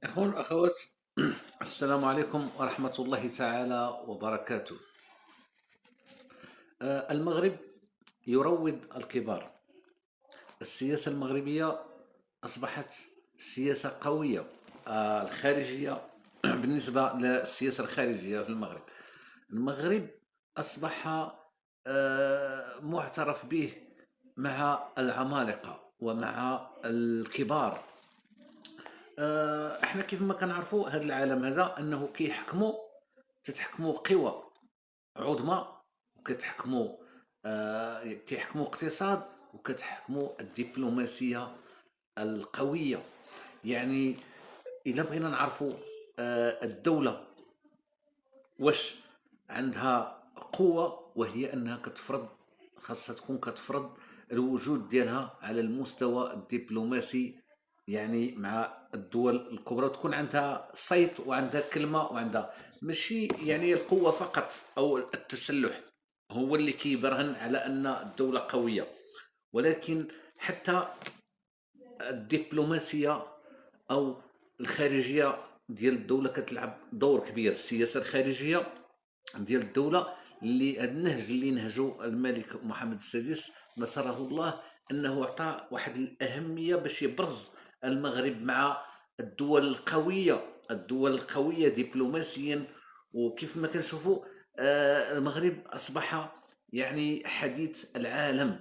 إخوان أخوات، السلام عليكم ورحمة الله تعالى وبركاته. المغرب يروض الكبار. السياسة المغربية أصبحت سياسة قوية. الخارجية بالنسبة للسياسة الخارجية في المغرب أصبح معترف به مع العمالقة ومع الكبار. احنا كيف ما كنعرفوا هذا العالم هذا انه تتحكموا قوى عظمى، وكتحكموا تيحكموا اقتصاد، وكتحكموا الدبلوماسية القوية. يعني إلا بغينا نعرفوا الدولة واش عندها قوة، وهي أنها كتفرض، خاصها تكون كتفرض الوجود ديالها على المستوى الدبلوماسي، يعني مع الدول الكبرى، تكون عندها صيت وعندها كلمة وعندها، ماشي يعني القوة فقط أو التسلح هو اللي كيبرهن على أن الدولة قوية، ولكن حتى الدبلوماسية أو الخارجية ديال الدولة كتلعب دور كبير. السياسة الخارجية ديال الدولة، اللي هذا النهج اللي نهجو الملك محمد السادس نصره الله، انه عطى واحد الاهميه باش يبرز المغرب مع الدول القويه دبلوماسيا. وكيف ما كنشوفوا المغرب اصبح يعني حديث العالم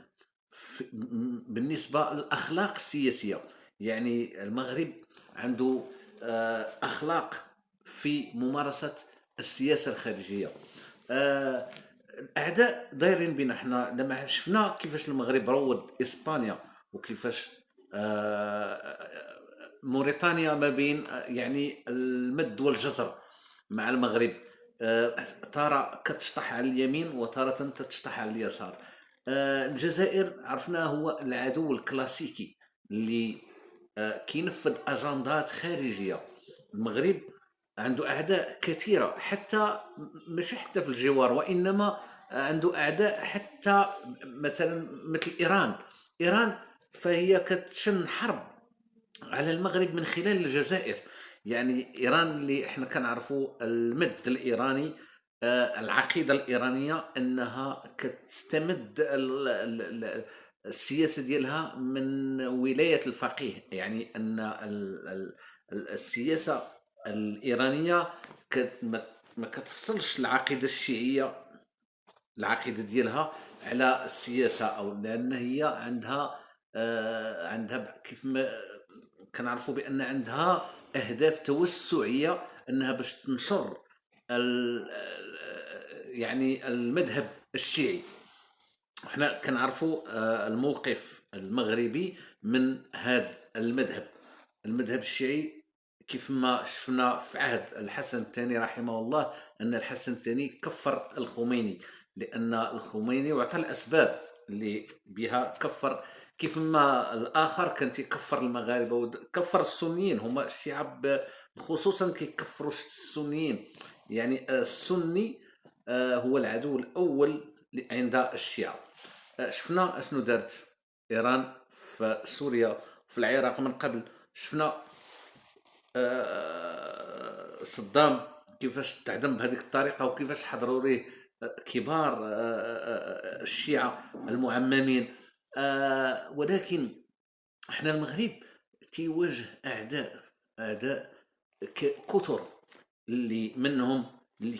بالنسبه للاخلاق السياسيه. يعني المغرب عنده اخلاق في ممارسه السياسه الخارجيه. آه، الاعداء دايرين بنا. حنا لما شفنا كيفاش المغرب روض اسبانيا، وكيفاش موريتانيا ما بين يعني المد والجزر مع المغرب، تارة كتشطح على اليمين وتارة تتشطح على اليسار. الجزائر عرفناه هو العدو الكلاسيكي اللي كينفذ اجندات خارجيه. المغرب عنده اعداء كثيره، حتى مش حتى في الجوار، وانما عنده اعداء حتى مثلا مثل ايران فهي كتشن حرب على المغرب من خلال الجزائر. يعني ايران اللي احنا كنعرفوا المد الايراني، العقيده الايرانيه انها كتستمد السياسه ديالها من ولايه الفقيه. يعني ان السياسه الايرانيه ما كتفصلش العقيده الشيعيه، العقيده ديالها، على السياسه، او لان هي عندها كيف ما كنعرفوا بان عندها اهداف توسعيه، انها باش تنشر يعني المذهب الشيعي. احنا كنعرفوا الموقف المغربي من هذا المذهب الشيعي. كيف ما شفنا في عهد الحسن الثاني رحمه الله، ان الحسن الثاني كفر الخميني، لان الخميني وعطى الاسباب اللي بها كفر. كيف ما الاخر كان تيكفر المغاربه وكفر السنيين، هما الشيعة خصوصا كيكفروا السنيين. يعني السني هو العدو الاول عند الشيعة. شفنا اشنو دارت ايران في سوريا وفي العراق من قبل. شفنا صدام كيفاش تعدم بهذيك الطريقه، وكيفاش حضروا ليه كبار الشيعة المعممين. ولكن احنا المغرب تيواجه اعداء كثر، اللي منهم اللي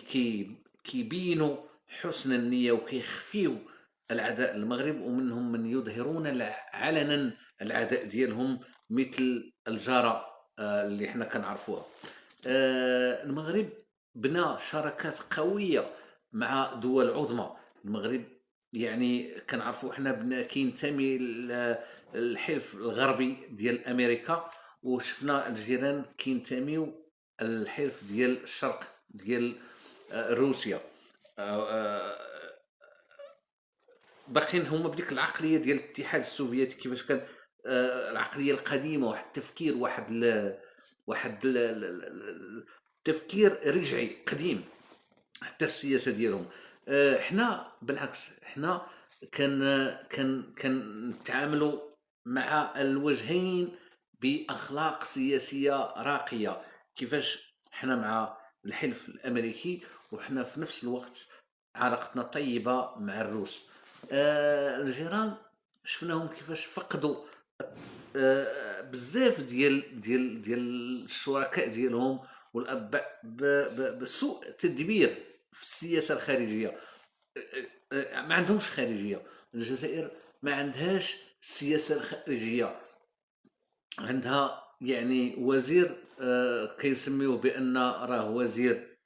كيبينوا حسن النية وكيخفيو العداء المغرب، ومنهم من يظهرون علنا العداء ديالهم، مثل الجارة اللي احنا كنعرفوها. المغرب بنى شراكات قوية مع دول عظمى. المغرب يعني كنعرفوا احنا كينتمي للحلف الغربي ديال امريكا، وشفنا الجيران كينتميو الحلف ديال الشرق ديال روسيا. باقيين هما بديك العقليه ديال الاتحاد السوفيتي، كيفاش كان العقليه القديمه، واحد التفكير، التفكير رجعي قديم حتى في السياسه ديالهم. حنا بالعكس، حنا كان نتعاملوا مع الوجهين باخلاق سياسيه راقيه. كيفاش حنا مع الحلف الامريكي وحنا في نفس الوقت علاقتنا طيبه مع الروس. الجيران شفناهم كيفاش فقدوا بزاف ديال الشركاء ديالهم والاباء بسوء تدبير في السياسه الخارجيه. ما عندهمش خارجيه. الجزائر ما عندهاش السياسه الخارجيه. عندها يعني وزير كيسميوه بان راه وزير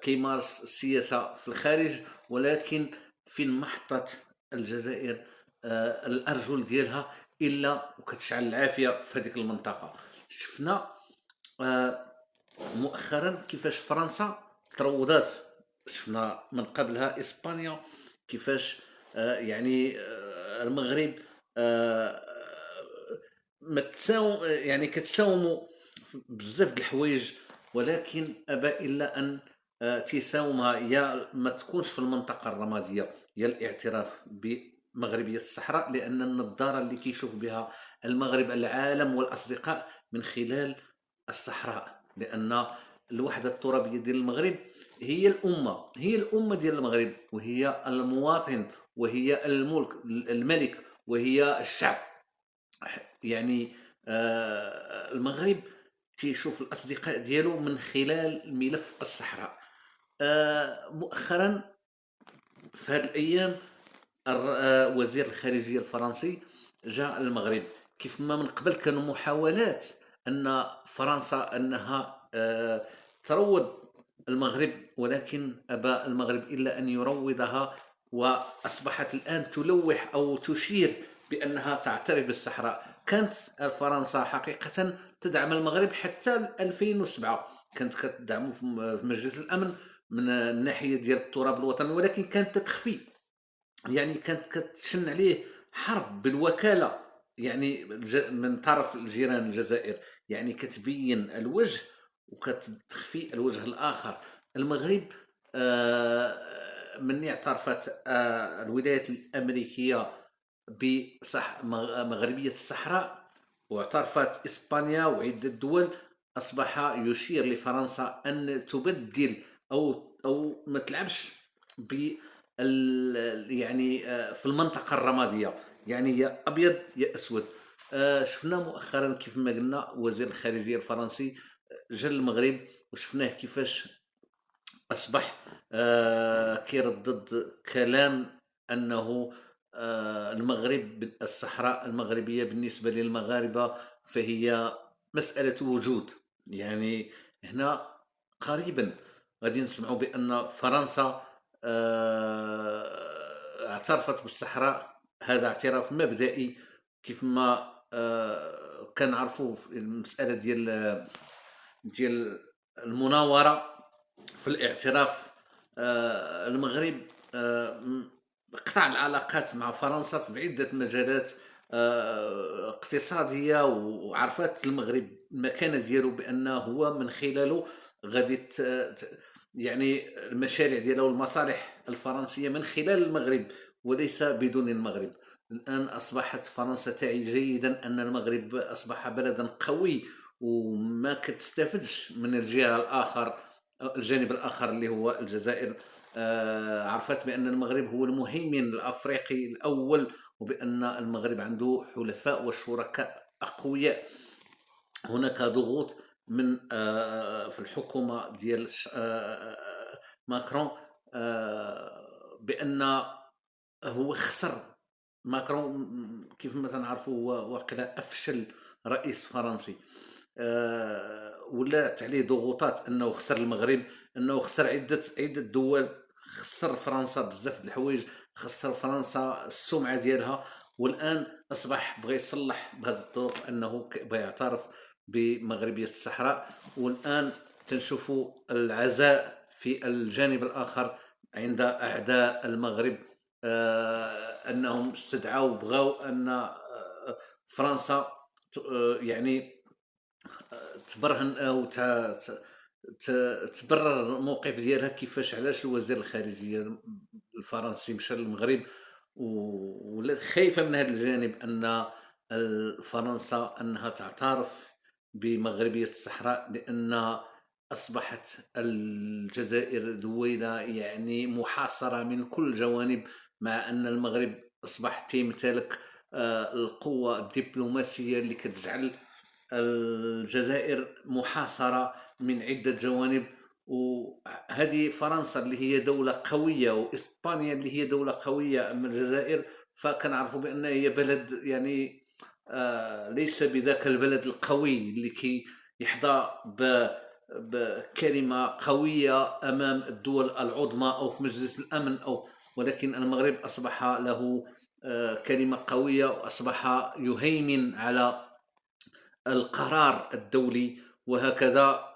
كيمارس السياسه في الخارج، ولكن فين ما حطت الجزائر الارجل ديالها الا وكتشعل العافيه في هذيك المنطقه. شفنا مؤخرا كيفاش فرنسا تروضات. شفنا من قبلها اسبانيا كيفاش المغرب آه، ما تساوم يعني كتساوموا بزاف د الحوايج، ولكن ابى الا ان تساومها يا ما تكونش في المنطقه الرماديه، يا الاعتراف بمغربيه الصحراء، لان النظاره اللي كيشوف بها المغرب العالم والاصدقاء من خلال الصحراء، لان الوحده الترابيه ديال المغرب هي الامه، هي الامه ديال المغرب، وهي المواطن، وهي الملك، وهي الشعب. يعني المغرب تيشوف الاصدقاء ديالو من خلال ملف الصحراء. مؤخرا في هذه الايام وزير الخارجيه الفرنسي جاء المغرب. كيف ما من قبل كانوا محاولات ان فرنسا انها تروض المغرب، ولكن ابى المغرب الا ان يروضها، واصبحت الان تلوح او تشير بانها تعترف بالصحراء. كانت فرنسا حقيقه تدعم المغرب حتى 2007، كانت كتدعمه في مجلس الامن من الناحيه ديال التراب الوطني، ولكن كانت تخفي. يعني كانت كتشن عليه حرب بالوكاله، يعني من طرف الجيران الجزائر، يعني كتبين الوجه وكتخفي الوجه الاخر. المغرب من اعترفت الولايات الامريكيه بصح مغربيه الصحراء، واعترفت اسبانيا وعده دول، اصبح يشير لفرنسا ان تبدل او ما تلعبش ب في المنطقه الرماديه، يعني يا ابيض يا اسود. شفنا مؤخرا كيف ما قلنا وزير الخارجيه الفرنسي جا المغرب، وشفناه كيفاش اصبح كيردد كلام انه المغرب، الصحراء المغربيه بالنسبه للمغاربه فهي مساله وجود. يعني هنا قريبا غادي نسمعوا بان فرنسا اعترفت بالصحراء. هذا اعتراف مبدئي، كيف ما كنعرفوا في المساله ديال المناوره في الاعتراف. المغرب قطع العلاقات مع فرنسا في عدة مجالات اقتصادية، وعرفت المغرب المكانة ديالو بأنه هو من خلاله غادي يعني المشاريع ديالو والمصالح الفرنسية من خلال المغرب وليس بدون المغرب. الآن أصبحت فرنسا تعي جيدا أن المغرب أصبح بلدا قوي، وما كتستفدش من الجهة الآخر، الجانب الآخر اللي هو الجزائر. عرفت بأن المغرب هو المهيمن الأفريقي الأول، وبأن المغرب عنده حلفاء وشركاء أقوياء. هناك ضغوط من في الحكومة ديال ماكرون بأن هو خسر. ماكرون كيف ما تنعرفوا هو واقيلا افشل رئيس فرنسي. ولات عليه ضغوطات انه خسر المغرب، انه خسر عده دول، خسر فرنسا بزاف د الحوايج، خسر فرنسا السمعه ديالها. والان اصبح بغى يصلح بهذه الطرق انه بغى يعترف بمغربيه الصحراء. والان تنشوفوا العزاء في الجانب الاخر عند اعداء المغرب، انهم استدعوا بغاو ان فرنسا يعني تبرهن او تبرر الموقف ديالها، كيفاش علاش الوزير الخارجيه الفرنسي مشى للمغرب. ولا خايفه من هذا الجانب ان فرنسا انها تعترف بمغربيه الصحراء، لان أصبحت الجزائر دويلة يعني محاصرة من كل جوانب، مع أن المغرب أصبح تيمتلك القوة الدبلوماسية اللي كتجعل الجزائر محاصرة من عدة جوانب. وهذه فرنسا اللي هي دولة قوية وإسبانيا اللي هي دولة قوية، أما الجزائر فكنعرفوا بأنها هي بلد يعني ليس بذاك البلد القوي اللي كي يحظى بكلمة قوية أمام الدول العظمى أو في مجلس الأمن، أو ولكن المغرب أصبح له كلمة قوية، وأصبح يهيمن على القرار الدولي. وهكذا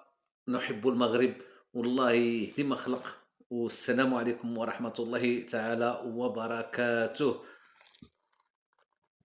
نحب المغرب، والله يهدي ما خلق. والسلام عليكم ورحمة الله تعالى وبركاته.